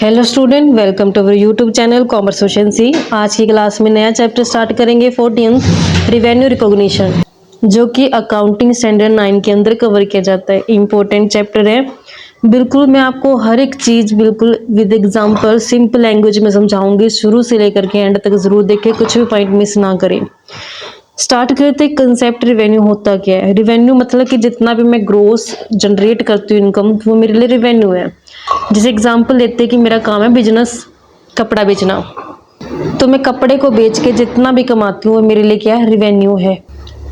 Hello student, welcome to our YouTube channel commerce ocean C. आज की class में नया चैप्टर स्टार्ट करेंगे 14th रिवेन्यू रिकॉग्निशन, जो कि अकाउंटिंग स्टैंडर्ड 9 के अंदर कवर किया जाता है। इंपॉर्टेंट चैप्टर है बिल्कुल। मैं आपको हर एक चीज़ बिल्कुल विद एग्जांपल सिंपल लैंग्वेज में समझाऊंगी। शुरू से लेकर के एंड तक जरूर देखें, कुछ भी पॉइंट मिस ना करें। स्टार्ट करते कंसेप्ट रिवेन्यू होता क्या है। रिवेन्यू मतलब कि जितना भी मैं ग्रोस जनरेट करती हूँ इनकम, वो मेरे लिए रिवेन्यू है। जैसे एग्जांपल लेते हैं कि मेरा काम है बिजनेस, कपड़ा बेचना, तो मैं कपड़े को बेच के जितना भी कमाती हूँ वो मेरे लिए क्या है, रिवेन्यू है।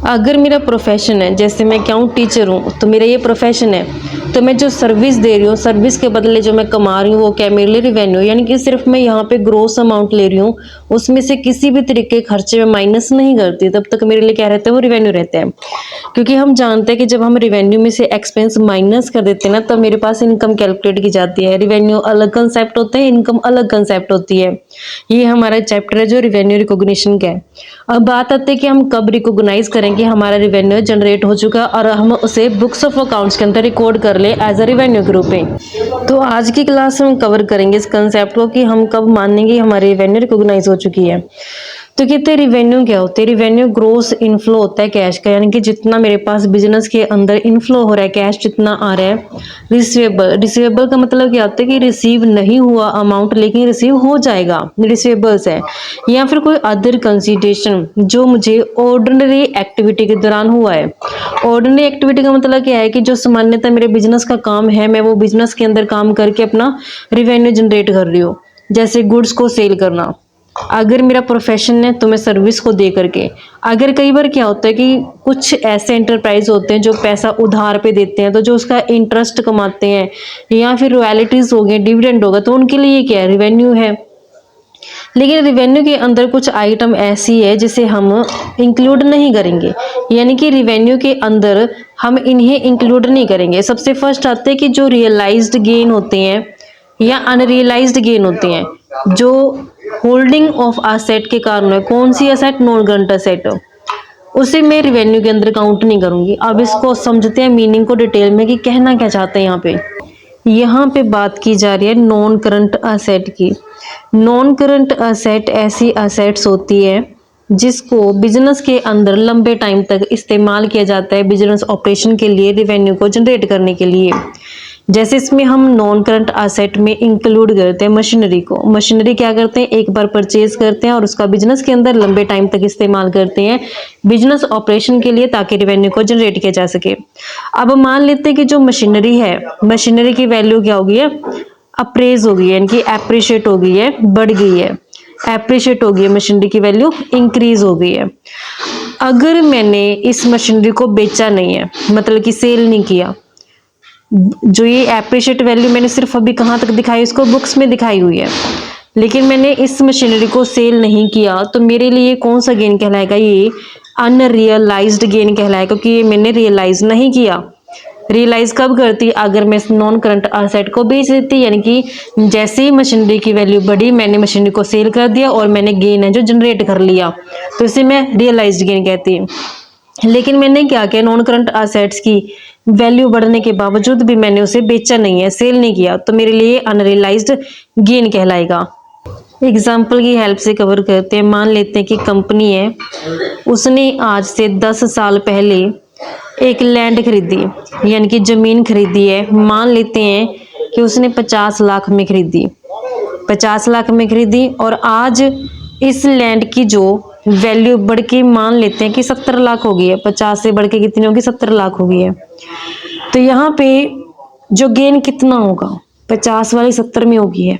अगर मेरा प्रोफेशन है, जैसे मैं क्या हूँ, टीचर हूँ, तो मेरा ये प्रोफेशन है, तो मैं जो सर्विस दे रही हूँ, सर्विस के बदले जो मैं कमा रही हूँ वो क्या मेरे लिए रिवेन्यू। यानी कि सिर्फ मैं यहाँ पे ग्रोस अमाउंट ले रही हूँ, उसमें से किसी भी तरीके के खर्चे में माइनस नहीं करती, तब तक मेरे लिए क्या रहता है, वो रिवेन्यू रहता है। क्योंकि हम जानते हैं कि जब हम रिवेन्यू में से एक्सपेंस माइनस कर देते हैं ना, तब मेरे पास इनकम कैलकुलेट की जाती है। रिवेन्यू अलग कंसेप्ट होते हैं, इनकम अलग कंसेप्ट होती है। ये हमारा चैप्टर है जो रिवेन्यू रिकॉग्निशन का है। अब बात आती है कि हम कब रिकॉग्नाइज करें कि हमारा रिवेन्यू जनरेट हो चुका और हम उसे बुक्स ऑफ अकाउंट्स के अंदर रिकॉर्ड कर ले एज अ रिवेन्यू के रूप में। तो आज की क्लास में हम कवर करेंगे इस कंसेप्ट को कि हम कब मानेंगे हमारी रिवेन्यू रिकॉग्नाइज हो चुकी है। तो कहते हैं रिवेन्यू क्या होता है। रिवेन्यू ग्रोस इनफ्लो होता है कैश का, यानी कि जितना मेरे पास बिजनेस के अंदर इनफ्लो हो रहा है, कैश जितना आ रहा है। रिसीवेबल का मतलब क्या होता है कि रिसीव नहीं हुआ अमाउंट लेकिन रिसीव हो जाएगा, रिसीवेबल्स है। या फिर कोई अदर कंसिडरेशन जो मुझे ऑर्डिनरी एक्टिविटी के दौरान हुआ है। ऑर्डिनरी एक्टिविटी का मतलब क्या है कि जो सामान्यतः मेरे बिजनेस का काम है, मैं वो बिजनेस के अंदर काम करके अपना रिवेन्यू जनरेट कर रही हूँ। जैसे गुड्स को सेल करना, अगर मेरा प्रोफेशन है तो मैं सर्विस को दे करके। अगर कई बार क्या होता है कि कुछ ऐसे एंटरप्राइज होते हैं जो पैसा उधार पे देते हैं, तो जो उसका इंटरेस्ट कमाते हैं, या फिर रॉयल्टीज हो गए, डिविडेंड होगा, तो उनके लिए क्या है, रिवेन्यू है। लेकिन रिवेन्यू के अंदर कुछ आइटम ऐसी है जिसे हम इंक्लूड नहीं करेंगे, यानी कि रिवेन्यू के अंदर हम इन्हें इंक्लूड नहीं करेंगे। सबसे फर्स्ट आते हैं कि जो रियलाइज्ड गेन होते हैं या अनरियलाइज्ड गेन होते हैं, जो होल्डिंग ऑफ असेट के कारण है। कौन सी असेट, नॉन करंट असेट, उसे मैं रिवेन्यू के अंदर काउंट नहीं करूंगी। अब इसको समझते हैं मीनिंग को डिटेल में कि कहना क्या चाहते हैं। यहाँ पे बात की जा रही है नॉन करंट असेट की। नॉन करंट असेट ऐसी असेट्स होती है जिसको बिजनेस के अंदर लंबे टाइम तक इस्तेमाल किया जाता है, बिजनेस ऑपरेशन के लिए, रिवेन्यू को जनरेट करने के लिए। जैसे इसमें हम नॉन करंट असेट में इंक्लूड करते हैं मशीनरी को। मशीनरी क्या करते हैं, एक बार परचेज करते हैं और उसका बिजनेस के अंदर लंबे टाइम तक इस्तेमाल करते हैं बिजनेस ऑपरेशन के लिए, ताकि रिवेन्यू को जनरेट किया जा सके। अब मान लेते हैं कि जो मशीनरी है, मशीनरी की वैल्यू क्या हो गई है, अप्रेज हो गई है, यानी कि एप्रिशिएट हो गई है, बढ़ गई है, एप्रिशिएट हो गई है, मशीनरी की वैल्यू इंक्रीज हो गई है। अगर मैंने इस मशीनरी को बेचा नहीं है, मतलब कि सेल नहीं किया, जो ये एप्रिशिएट वैल्यू मैंने सिर्फ अभी कहाँ तक दिखाई, इसको बुक्स में दिखाई हुई है, लेकिन मैंने इस मशीनरी को सेल नहीं किया, तो मेरे लिए कौन सा गेन कहलाएगा, ये अनरियलाइज्ड गेन कहलाएगा, क्योंकि ये मैंने रियलाइज नहीं किया। रियलाइज कब करती, अगर मैं नॉन करंट असेट को बेच देती, यानी कि जैसे ही मशीनरी की वैल्यू बढ़ी, मैंने मशीनरी को सेल कर दिया और मैंने गेन है जो जनरेट कर लिया, तो इसे मैं रियलाइज्ड गेन कहती हूँ। लेकिन मैंने क्या किया, नॉन करंट असेट्स की वैल्यू बढ़ने के बावजूद भी मैंने उसे बेचा नहीं है, सेल नहीं किया, तो मेरे लिए अनरियलाइज्ड गेन कहलाएगा। एग्जाम्पल की हेल्प से कवर करते हैं। मान लेते हैं कि कंपनी है, उसने आज से 10 साल पहले एक लैंड खरीदी, यानी कि जमीन खरीदी है। मान लेते हैं कि उसने 50 लाख में खरीदी, 50 लाख में खरीदी, और आज इस लैंड की जो वैल्यू बढ़ के मान लेते हैं कि 70 लाख हो गई है। 50 से बढ़ के कितनी होगी, 70 लाख हो गई है। तो यहाँ पे जो गेन कितना होगा, 50 वाली 70 में होगी है,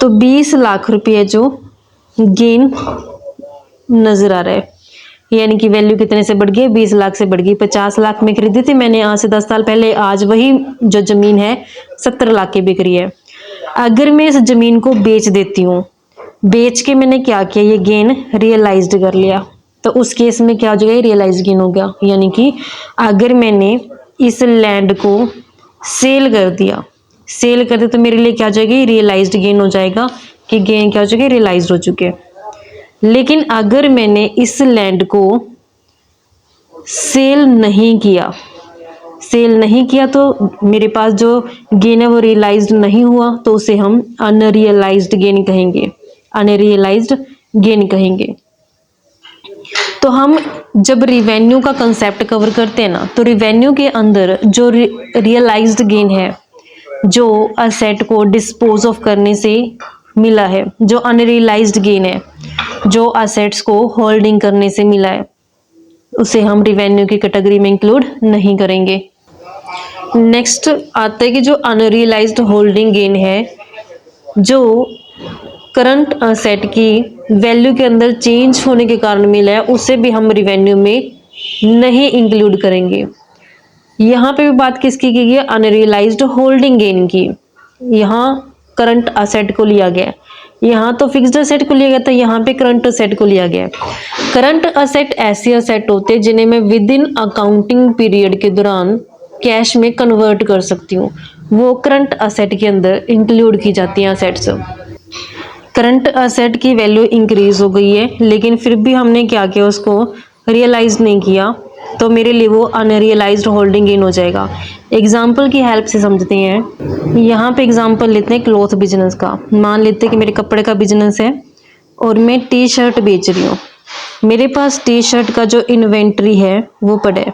तो 20 लाख रुपये जो गेन नजर आ रहा है, यानी कि वैल्यू कितने से बढ़ गई, 20 लाख से बढ़ गई। 50 लाख में खरीदी थी मैंने आज से 10 साल पहले, आज वही जो जमीन है 70 लाख की बिक रही है। अगर मैं इस जमीन को बेच देती हूँ, बेच के मैंने क्या किया, ये गेन रियलाइज्ड कर लिया, तो उस केस में क्या हो जाएगा, रियलाइज्ड गेन हो गया। यानी कि अगर मैंने इस लैंड को सेल कर दिया, सेल कर दिया, तो मेरे लिए क्या हो जाएगी, रियलाइज्ड गेन हो जाएगा, कि गेन क्या हो चुके, रियलाइज्ड हो चुके। लेकिन अगर मैंने इस लैंड को सेल नहीं किया, सेल नहीं किया तो मेरे पास जो गेन है वो रियलाइज्ड नहीं हुआ, तो उसे हम अनरियलाइज्ड गेन कहेंगे, अनरियलाइज्ड गेन कहेंगे। तो हम जब रिवेन्यू का कंसेप्ट कवर करते हैं ना, तो रिवेन्यू के अंदर जो रियलाइज्ड गेन है, जो असेट को डिस्पोज ऑफ करने से मिला है, जो अनरियलाइज्ड गेन है, जो असेट्स को होल्डिंग करने से मिला है, उसे हम रिवेन्यू की कैटेगरी में इंक्लूड नहीं करेंगे। नेक्स्ट आता है कि जो अनरियलाइज्ड होल्डिंग गेन है, जो करंट असेट की वैल्यू के अंदर चेंज होने के कारण मिला है, उसे भी हम रिवेन्यू में नहीं इंक्लूड करेंगे। यहाँ पे भी बात किसकी की गई है? अनरियलाइज्ड होल्डिंग गेन की। यहाँ करंट असेट को लिया गया, यहाँ तो फिक्स्ड असेट को लिया गया था, यहाँ पे करंट असेट को लिया गया। करंट असेट ऐसे असेट होते हैं जिन्हें मैं विद इन अकाउंटिंग पीरियड के दौरान कैश में कन्वर्ट कर सकती हूँ, वो करंट असेट के अंदर इंक्लूड की जाती हैं असेट्स। करंट असेट की वैल्यू इंक्रीज हो गई है, लेकिन फिर भी हमने क्या किया, उसको रियलाइज नहीं किया, तो मेरे लिए वो अनरियलाइज्ड होल्डिंग गेन हो जाएगा। एग्जाम्पल की हेल्प से समझते हैं। यहाँ पे एग्जाम्पल लेते हैं क्लॉथ बिजनेस का। मान लेते हैं कि मेरे कपड़े का बिजनेस है और मैं टी शर्ट बेच रही हूँ। मेरे पास टी शर्ट का जो इन्वेंट्री है वो पड़ा है,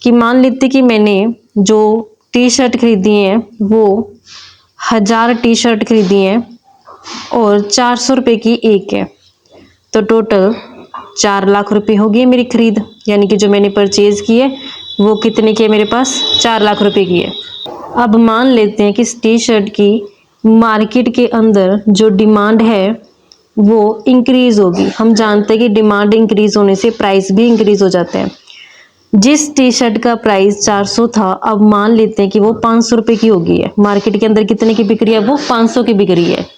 कि मान लेते कि मैंने जो टी शर्ट खरीदी है वो 1000 टी शर्ट खरीदी है और 400 रुपये की एक है, तो टोटल 4 लाख रुपए हो गई मेरी खरीद, यानी कि जो मैंने परचेज की है वो कितने की है, मेरे पास 4 लाख रुपए की है। अब मान लेते हैं कि इस टी शर्ट की मार्केट के अंदर जो डिमांड है वो इंक्रीज होगी। हम जानते हैं कि डिमांड इंक्रीज होने से प्राइस भी इंक्रीज हो जाते हैं। जिस टी शर्ट का प्राइस 400 था, अब मान लेते हैं कि वो 500 रुपये की हो गई है। मार्केट के अंदर कितने की बिक रही है? वो 500 की बिक रही है।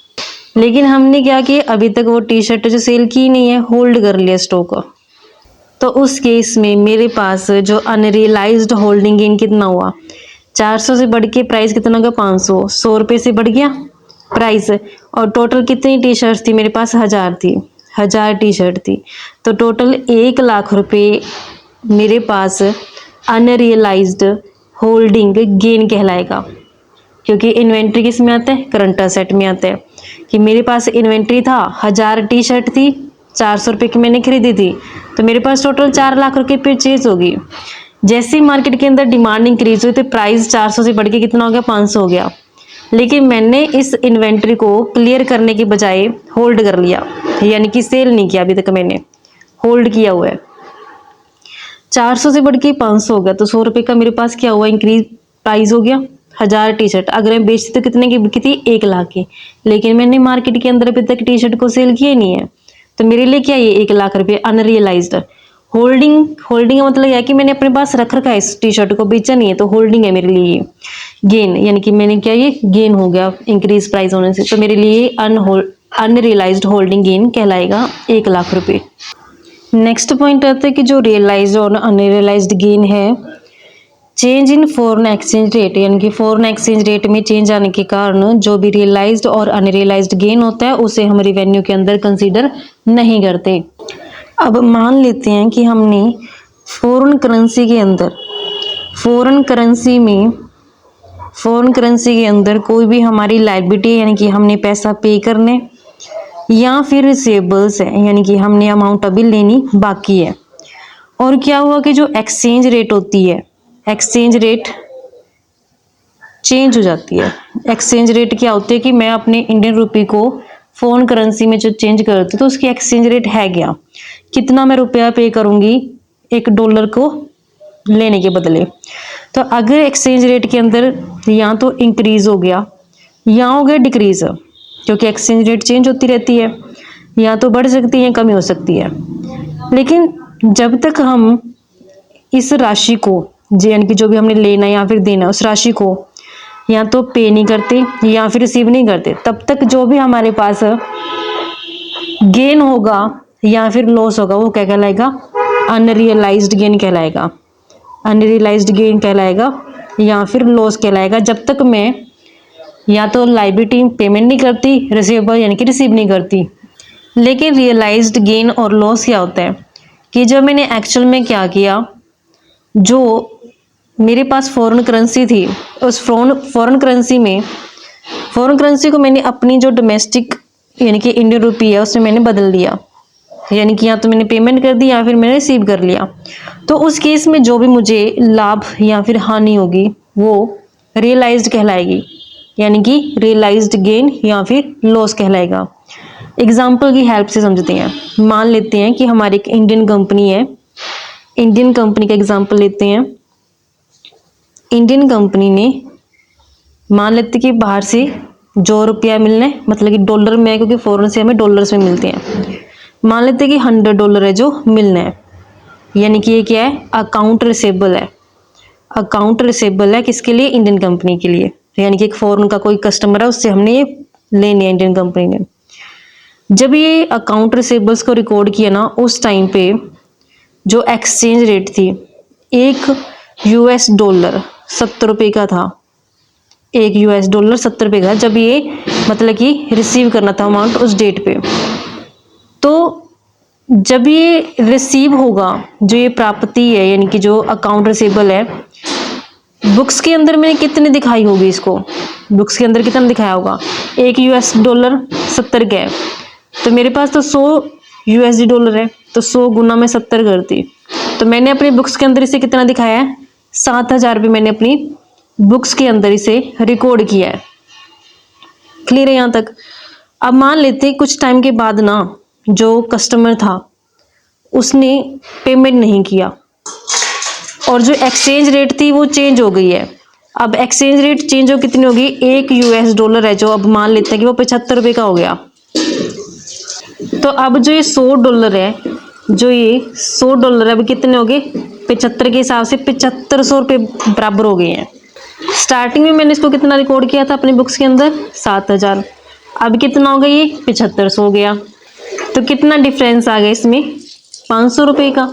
लेकिन हमने क्या किया, अभी तक वो टी शर्ट जो सेल की नहीं है, होल्ड कर लिया स्टॉक। तो उस केस में मेरे पास जो अनरियलाइज्ड होल्डिंग गेन कितना हुआ, 400 से बढ़ के प्राइस कितना होगा 500, 100 रुपये से बढ़ गया प्राइस। और टोटल कितनी टी शर्ट थी मेरे पास? 1000 थी, 1000 टी शर्ट थी, तो टोटल 1 लाख रुपये मेरे पास अनरियलाइज्ड होल्डिंग गेन कहलाएगा। क्योंकि इन्वेंट्री किस में आता है? करंट असेट में आता है। कि मेरे पास इन्वेंट्री था, 1000 टी शर्ट थी, 400 रुपये की मैंने खरीदी थी, तो मेरे पास टोटल 4 लाख रुपये परचेज होगी। जैसे ही मार्केट के अंदर डिमांड इंक्रीज हुई तो प्राइस 400 से बढ़ के कितना हो गया? 500 हो गया। लेकिन मैंने इस इन्वेंट्री को क्लियर करने के बजाय होल्ड कर लिया, यानी कि सेल नहीं किया, अभी तक मैंने होल्ड किया हुआ है। 400 से बढ़ के 500 हो गया, तो 100 रुपये का मेरे पास क्या हुआ? इंक्रीज प्राइस हो गया। 1000 टी शर्ट अगर मैं बेचती तो कितने की बिकी थी? 1 लाख की। लेकिन मैंने मार्केट के अंदर अभी तक टी शर्ट को सेल किया नहीं है, तो मेरे लिए क्या ये 1 लाख रुपये अनरियलाइज्ड होल्डिंग का मतलब यह है कि मैंने अपने पास रख रखा है, इस टी शर्ट को बेचा नहीं है, तो होल्डिंग है मेरे लिए गेन, यानी कि मैंने क्या ये गेन हो गया इंक्रीज प्राइस होने से, तो मेरे लिए अनरियलाइज्ड होल्डिंग गेन कहलाएगा 1 लाख रुपये। नेक्स्ट पॉइंट आता है कि जो रियलाइज्ड और अनरियलाइज्ड गेन है, change in foreign exchange rate, यानी कि फॉरेन एक्सचेंज रेट में चेंज आने के कारण जो भी रियलाइज्ड और अनरियलाइज्ड गेन होता है उसे हम रिवेन्यू के अंदर कंसीडर नहीं करते। अब मान लेते हैं कि हमने फॉरेन करेंसी के अंदर कोई भी हमारी लायबिलिटी, यानी कि हमने पैसा पे करने, या फिर रिसीवेबल्स है, यानी कि हमने अमाउंट अभी लेनी बाकी है। और क्या हुआ कि जो एक्सचेंज रेट होती है, एक्सचेंज रेट चेंज हो जाती है। एक्सचेंज रेट क्या होती है कि मैं अपने इंडियन रुपये को फॉरेन करेंसी में जो चेंज करती हूँ, तो उसकी एक्सचेंज रेट है क्या, कितना मैं रुपया पे करूँगी $1 को लेने के बदले। तो अगर एक्सचेंज रेट के अंदर या तो इंक्रीज हो गया या हो गया डिक्रीज, क्योंकि एक्सचेंज रेट चेंज होती रहती है, या तो बढ़ सकती है, कमी हो सकती है। लेकिन जब तक हम इस राशि को, यानी कि जो भी हमने लेना या फिर देना, उस राशि को या तो पे नहीं करते या फिर रिसीव नहीं करते, तब तक जो भी हमारे पास गेन होगा या फिर लॉस होगा वो क्या कहलाएगा? अनरियलाइज्ड गेन कहलाएगा। अनरियलाइज्ड गेन कहलाएगा या फिर लॉस कहलाएगा, जब तक मैं या तो लायबिलिटी पेमेंट नहीं करती, रिसीवेबल यानी कि रिसीव नहीं करती। लेकिन रियलाइज्ड गेन और लॉस क्या होता है कि जब मैंने एक्चुअल में क्या किया, जो मेरे पास फॉरेन करेंसी थी, उस फॉरेन करेंसी को मैंने अपनी जो डोमेस्टिक यानी कि इंडियन रुपी है उसमें मैंने बदल दिया, यानी कि या तो मैंने पेमेंट कर दी या फिर मैंने रिसीव कर लिया। तो उस केस में जो भी मुझे लाभ या फिर हानि होगी वो रियलाइज्ड कहलाएगी, यानी कि रियलाइज्ड गेन या फिर लॉस कहलाएगा। एग्जाम्पल की हेल्प से समझते हैं। मान लेते हैं कि हमारी एक इंडियन कंपनी है, इंडियन कंपनी का एग्जाम्पल लेते हैं। इंडियन कंपनी ने मान लेते कि बाहर से जो रुपया मिलना है, मतलब कि डॉलर में है क्योंकि फॉरेन से हमें डॉलर्स में मिलते हैं। मान लेते कि $100 है जो मिलना है, यानी कि ये क्या है, अकाउंट रिसेबल है। अकाउंट रिसेबल है किसके लिए, इंडियन कंपनी के लिए, यानी कि एक फॉरेन का कोई कस्टमर है उससे हमने ये लेने है इंडियन कंपनी ने। जब ये अकाउंट रिसेबल्स को रिकॉर्ड किया ना, उस टाइम पे जो एक्सचेंज रेट थी, एक $70 70 का था। एक $70 70 का, जब ये मतलब कि रिसीव करना था अमाउंट उस डेट पे। तो जब ये रिसीव होगा, जो ये प्राप्ति है यानी कि जो अकाउंट रिसीवेबल है, बुक्स के अंदर मैंने कितने दिखाई होगी इसको, बुक्स के अंदर कितना दिखाया होगा, एक $70 70 का है, तो मेरे पास तो $100 है, तो 100 गुना में 70 करती, तो मैंने अपनी बुक्स के अंदर इसे कितना दिखाया है, 7,000 पे मैंने अपनी बुक्स के अंदर इसे रिकॉर्ड किया है। क्लियर है यहाँ तक। अब मान लेते कुछ टाइम के बाद ना जो कस्टमर था उसने पेमेंट नहीं किया और जो एक्सचेंज रेट थी वो चेंज हो गई है। अब एक्सचेंज रेट चेंज हो कितनी होगी, एक $100 है जो अब मान लेते हैं कि वो $75 का हो गया। तो अब जो ये $100 है, जो ये $100 है, अब कितने हो गए, 75 के हिसाब से 7500 रुपये बराबर हो गए हैं। स्टार्टिंग में मैंने इसको कितना रिकॉर्ड किया था अपनी बुक्स के अंदर, 7,000। अब कितना हो गया, ये 7500 हो गया। तो कितना डिफरेंस आ गया इसमें, 500 रुपये का।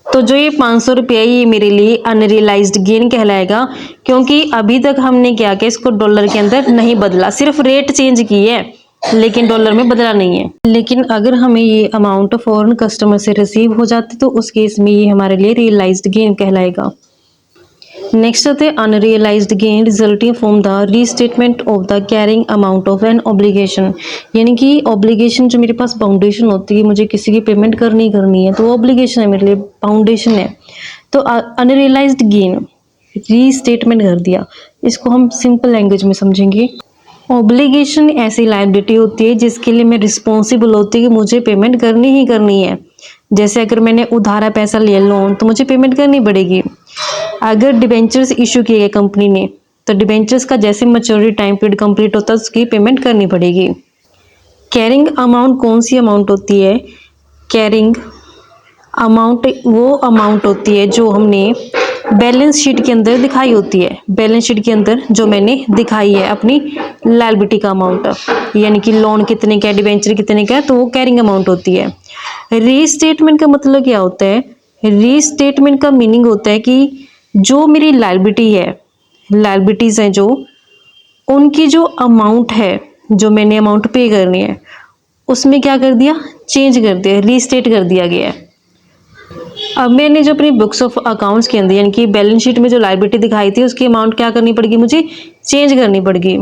तो जो ये 500 रुपये ये मेरे लिए अनरियलाइज्ड गेन कहलाएगा, क्योंकि अभी तक हमने क्या किया, इसको डॉलर के अंदर नहीं बदला, सिर्फ रेट चेंज की है लेकिन डॉलर में बदला नहीं है। लेकिन अगर हमें ये अमाउंट फॉरेन कस्टमर से रिसीव हो जाती तो उस केस में ये हमारे लिए रियलाइज्ड गेन कहलाएगा। नेक्स्ट आते हैं unrealised gain resulting from the restatement of the carrying amount of an obligation, यानी कि ऑब्लिगेशन जो मेरे पास फाउंडेशन होती है, मुझे किसी की पेमेंट करनी है तो वो ऑब्लिगेशन है मेरे लिए, फाउंडेशन है। तो अनरियलाइज्ड गेन रीस्टेटमेंट कर दिया, इसको हम सिंपल लैंग्वेज में समझेंगे। ऑब्लिगेशन ऐसी लायबिलिटी होती है जिसके लिए मैं रिस्पॉन्सिबल होती है कि मुझे पेमेंट करनी ही करनी है। जैसे अगर मैंने उधारा पैसा लिया लोन, तो मुझे पेमेंट करनी पड़ेगी। अगर डिबेंचर्स इशू किए गए कंपनी ने, तो डिबेंचर्स का जैसे मैच्योरिटी टाइम पीरियड कंप्लीट होता है उसकी पेमेंट करनी पड़ेगी। कैरिंग अमाउंट कौन सी अमाउंट होती है, कैरिंग अमाउंट वो अमाउंट होती है जो हमने बैलेंस शीट के अंदर दिखाई होती है। बैलेंस शीट के अंदर जो मैंने दिखाई है अपनी लायबिलिटी का अमाउंट, यानी कि लोन कितने का है, डिबेंचर कितने का है, तो वो कैरिंग अमाउंट होती है। रीस्टेटमेंट का मतलब क्या होता है, रीस्टेटमेंट का मीनिंग होता है कि जो मेरी लायबिलिटी है, लायबिलिटीज हैं जो, उनकी जो अमाउंट है, जो मैंने अमाउंट पे करनी है, उसमें क्या कर दिया, चेंज कर दिया, रीस्टेट कर दिया गया है। अब मैंने जो अपनी बुक्स ऑफ अकाउंट्स के अंदर यानी कि बैलेंस शीट में जो लायबिलिटी दिखाई थी उसकी अमाउंट क्या करनी पड़ेगी, मुझे चेंज करनी पड़ेगी।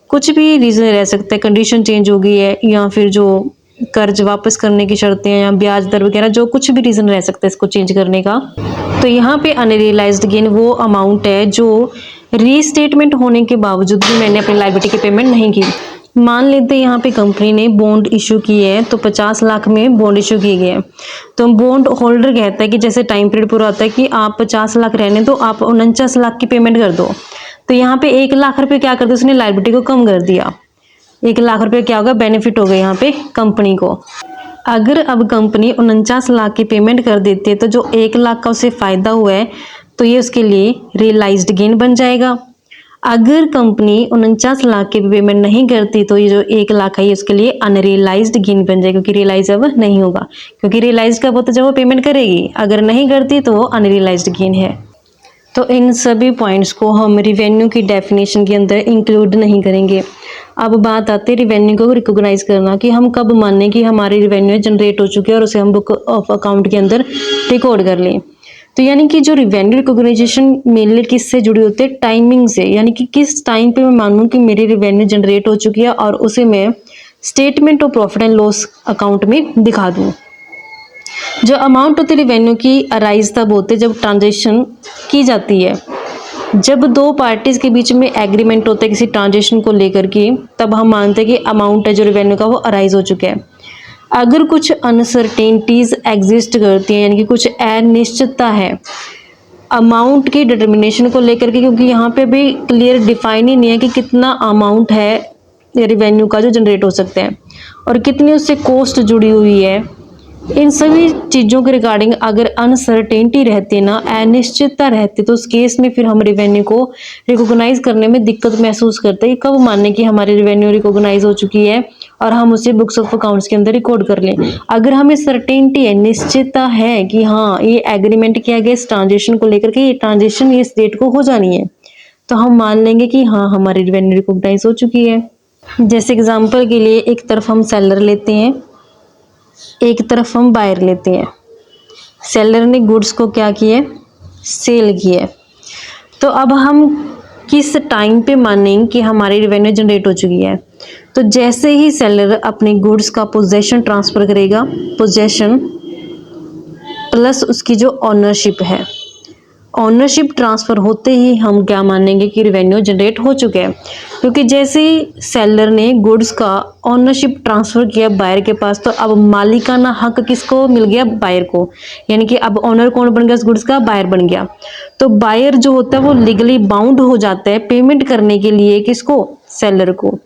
कुछ भी रीज़न रह सकता है, कंडीशन चेंज हो गई है या फिर जो कर्ज वापस करने की शर्तें हैं या ब्याज दर वगैरह, जो कुछ भी रीज़न रह सकता है इसको चेंज करने का। तो यहाँ पे अनरियलाइज्ड गेन वो अमाउंट है जो रीस्टेटमेंट होने के बावजूद भी मैंने अपनी लायबिलिटी की पेमेंट नहीं की। मान लेते हैं यहाँ पे कंपनी ने बॉन्ड इशू किए हैं, तो 50 लाख में बॉन्ड इशू किए गए हैं। तो बॉन्ड होल्डर कहता है कि जैसे टाइम पीरियड पूरा होता है कि आप 50 लाख रहने दो, आप 49 लाख की पेमेंट कर दो। तो यहाँ पे 1 लाख रुपए क्या कर दिया, उसने लायबिलिटी को कम कर दिया। 1 लाख रुपए क्या होगा, बेनिफिट हो गया यहाँ पे कंपनी को। अगर अब कंपनी 49 लाख की पेमेंट कर देती है तो जो 1 लाख का उसे फायदा हुआ है तो ये उसके लिए रियलाइज्ड गेन बन जाएगा। अगर कंपनी 49 लाख की पेमेंट नहीं करती तो ये जो 1 लाख है ये उसके लिए अनरियलाइज्ड गेन बन जाएगा, क्योंकि रियलाइज अब नहीं होगा, क्योंकि रियलाइज कब होता है, जब वो पेमेंट करेगी। अगर नहीं करती तो वो अनरियलाइज्ड गेन है। तो इन सभी पॉइंट्स को हम रिवेन्यू की डेफिनेशन के अंदर इंक्लूड नहीं करेंगे। अब बात आती है रिवेन्यू को रिकॉग्नाइज करना, कि हम कब माने कि हमारी रिवेन्यू जनरेट हो चुकी है और उसे हम बुक ऑफ अकाउंट के अंदर रिकॉर्ड कर लें। तो यानी कि जो रिवेन्यू रिकॉग्नाइजेशन मेनली किससे जुड़ी होती है, टाइमिंग से, यानी कि किस टाइम पे मैं मानूं कि मेरी रिवेन्यू जनरेट हो चुकी है और उसे मैं statement of profit and loss account में दिखा दूं। जो अमाउंट होती है रिवेन्यू की अराइज तब होते जब ट्रांजेक्शन की जाती है, जब दो पार्टीज के बीच में एग्रीमेंट होता है किसी ट्रांजेक्शन को लेकर के, तब हम मानते हैं कि अमाउंट है जो रिवेन्यू का वो अराइज हो चुका है। अगर कुछ अनसर्टेनिटीज एग्जिस्ट करती हैं, यानी कि कुछ अनिश्चितता है अमाउंट की डिटर्मिनेशन को लेकर के, क्योंकि यहाँ पे भी क्लियर डिफाइन ही नहीं है कि कितना अमाउंट है रिवेन्यू का जो जनरेट हो सकता है और कितनी उससे कॉस्ट जुड़ी हुई है, इन सभी चीज़ों के रिगार्डिंग अगर अनसर्टेनिटी रहती है ना, अनिश्चितता रहती है, तो उस केस में फिर हम रिवेन्यू को रिकॉग्नाइज करने में दिक्कत महसूस करते हैं। कब मानने की हमारी रिवेन्यू रिकॉग्नाइज हो चुकी है और हम उसे बुक्स ऑफ अकाउंट्स के अंदर रिकॉर्ड कर लें, अगर हमें सर्टेनिटी है, निश्चितता है कि हाँ ये एग्रीमेंट किया गया इस ट्रांजेक्शन को लेकर के, ये ट्रांजेक्शन इस डेट को हो जानी है, तो हम मान लेंगे कि हाँ हमारी रिवेन्यू रिकॉग्नाइज हो चुकी है। जैसे एग्जाम्पल के लिए एक तरफ हम सेलर लेते हैं, एक तरफ हम बायर लेते हैं। सेलर ने गुड्स को क्या किया, सेल किया। तो अब हम किस टाइम पे मानेंगे कि हमारी रिवेन्यू जनरेट हो चुकी है, तो जैसे ही सेलर अपने गुड्स का पोजेशन ट्रांसफ़र करेगा, पोजेशन प्लस उसकी जो ऑनरशिप है, ऑनरशिप ट्रांसफ़र होते ही हम क्या मानेंगे कि रिवेन्यू जनरेट हो चुका है, क्योंकि जैसे ही सेलर ने गुड्स का ऑनरशिप ट्रांसफ़र किया बायर के पास, तो अब मालिकाना हक किसको मिल गया, बायर को, यानी कि अब ऑनर कौन बन गया उस गुड्स का, बायर बन गया। तो बायर जो होता है वो लीगली बाउंड हो जाता है पेमेंट करने के लिए किसको, सेलर को।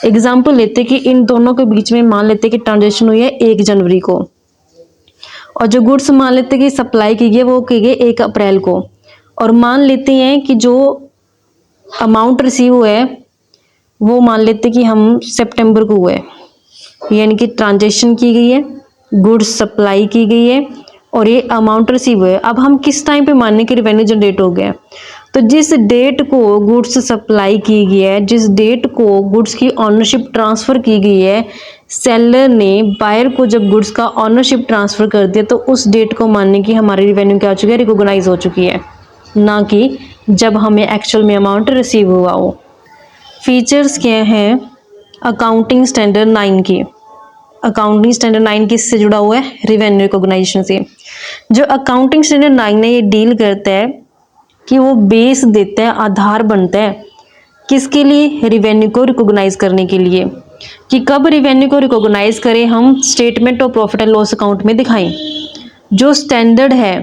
एग्जाम्पल लेते कि इन दोनों के बीच में मान लेते कि ट्रांजेक्शन हुई है 1 जनवरी को, और जो गुड्स मान लेते कि सप्लाई की गई वो की गई 1 अप्रैल को, और मान लेते हैं कि जो अमाउंट रिसीव हुआ है वो मान लेते कि हम सितंबर को हुआ है, यानी कि ट्रांजेक्शन की गई है, गुड्स सप्लाई की गई है और ये अमाउंट रिसीव हुआ है। अब हम किस टाइम पे मानने की रिवेन्यू जनरेट हो गया, तो जिस डेट को गुड्स सप्लाई की गई है, जिस डेट को गुड्स की ऑनरशिप ट्रांसफ़र की गई है, सेलर ने बायर को जब गुड्स का ऑनरशिप ट्रांसफ़र कर दिया, तो उस डेट को मानने की हमारी रिवेन्यू क्या हो चुकी है, रिकॉग्नाइज हो चुकी है, ना कि जब हमें एक्चुअल में अमाउंट रिसीव हुआ हो। फीचर्स क्या हैं अकाउंटिंग स्टैंडर्ड 9 के। अकाउंटिंग स्टैंडर्ड 9 किससे जुड़ा हुआ है, रिवेन्यू रिकॉग्नाइजेशन से। जो अकाउंटिंग स्टैंडर्ड 9 ने ये डील करता है कि वो बेस देता है, आधार बनता है किसके लिए, रिवेन्यू को रिकॉग्नाइज करने के लिए, कि कब रिवेन्यू को रिकॉग्नाइज करें, हम statement of profit and loss account में दिखाएं। जो स्टैंडर्ड है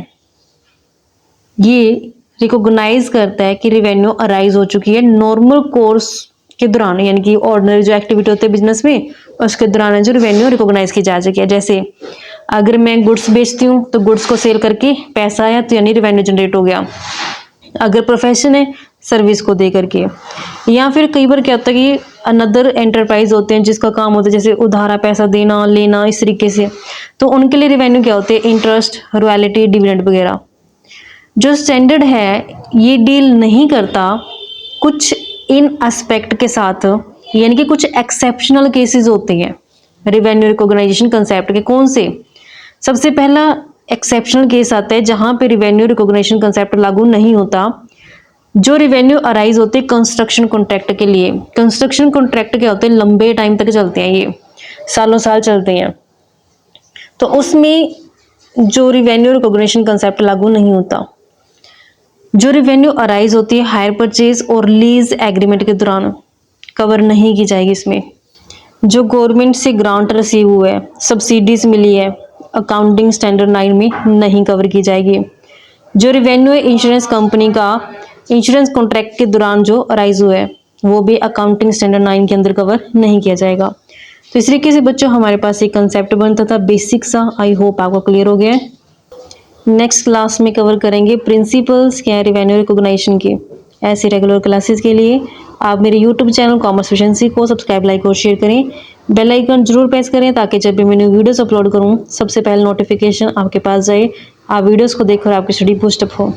ये रिकॉग्नाइज करता है कि रिवेन्यू अराइज हो चुकी है नॉर्मल कोर्स के दौरान, यानी कि ऑर्डिनरी जो एक्टिविटी होती है बिजनेस में उसके दौरान जो रिवेन्यू रिकॉग्नाइज की जा चुकी है। जैसे अगर मैं गुड्स बेचती हूँ तो गुड्स को सेल करके पैसा आया तो यानी रिवेन्यू जनरेट हो गया। अगर प्रोफेशन है सर्विस को दे करके, या फिर कई बार क्या होता है कि अनदर एंटरप्राइज होते हैं जिसका काम होता है जैसे उधारा पैसा देना लेना इस तरीके से, तो उनके लिए रिवेन्यू क्या होते हैं, इंटरेस्ट, रॉयल्टी, डिविडेंड वगैरह। जो स्टैंडर्ड है ये डील नहीं करता कुछ इन एस्पेक्ट के साथ, यानी कि कुछ एक्सेप्शनल केसेस होते हैं रिवेन्यू रिकॉग्नाइजेशन कंसेप्ट के। कौन से, सबसे पहला एक्सेप्शनल केस आता है जहां पे रिवेन्यू रिकॉग्निशन कंसेप्ट लागू नहीं होता, जो रिवेन्यू अराइज होते हैं कंस्ट्रक्शन कॉन्ट्रैक्ट के लिए। कंस्ट्रक्शन कॉन्ट्रैक्ट क्या होते हैं, लंबे टाइम तक चलते हैं, ये सालों साल चलते हैं, तो उसमें जो रिवेन्यू रिकॉग्निशन कंसेप्ट लागू नहीं होता। जो रिवेन्यू अराइज होती है हायर परचेज और लीज एग्रीमेंट के दौरान कवर नहीं की जाएगी इसमें। जो गवर्नमेंट से ग्रांट रिसीव हुआ है, सब्सिडीज मिली है, अकाउंटिंग स्टैंडर्ड 9 में नहीं कवर की जाएगी। जो रिवेन्यू इंश्योरेंस कंपनी का इंश्योरेंस कॉन्ट्रैक्ट के दौरान जो अराइज हुआ है वो भी अकाउंटिंग स्टैंडर्ड 9 के अंदर कवर नहीं किया जाएगा। तो इस तरीके से बच्चों हमारे पास एक कंसेप्ट बनता था बेसिक सा, आई होप आपको क्लियर हो गया है। नेक्स्ट क्लास में कवर करेंगे प्रिंसिपल्स क्या है रिवेन्यू रिकॉग्निशन के। ऐसे रेगुलर क्लासेस के लिए आप मेरे यूट्यूब चैनल कॉमर्स एफिशिएंसी को सब्सक्राइब, लाइक और शेयर करें। बेल आइकन जरूर प्रेस करें ताकि जब भी मैं न्यू वीडियोस अपलोड करूं सबसे पहले नोटिफिकेशन आपके पास जाए, आप वीडियोस को देखकर आपकी स्टडी बूस्टअप हो।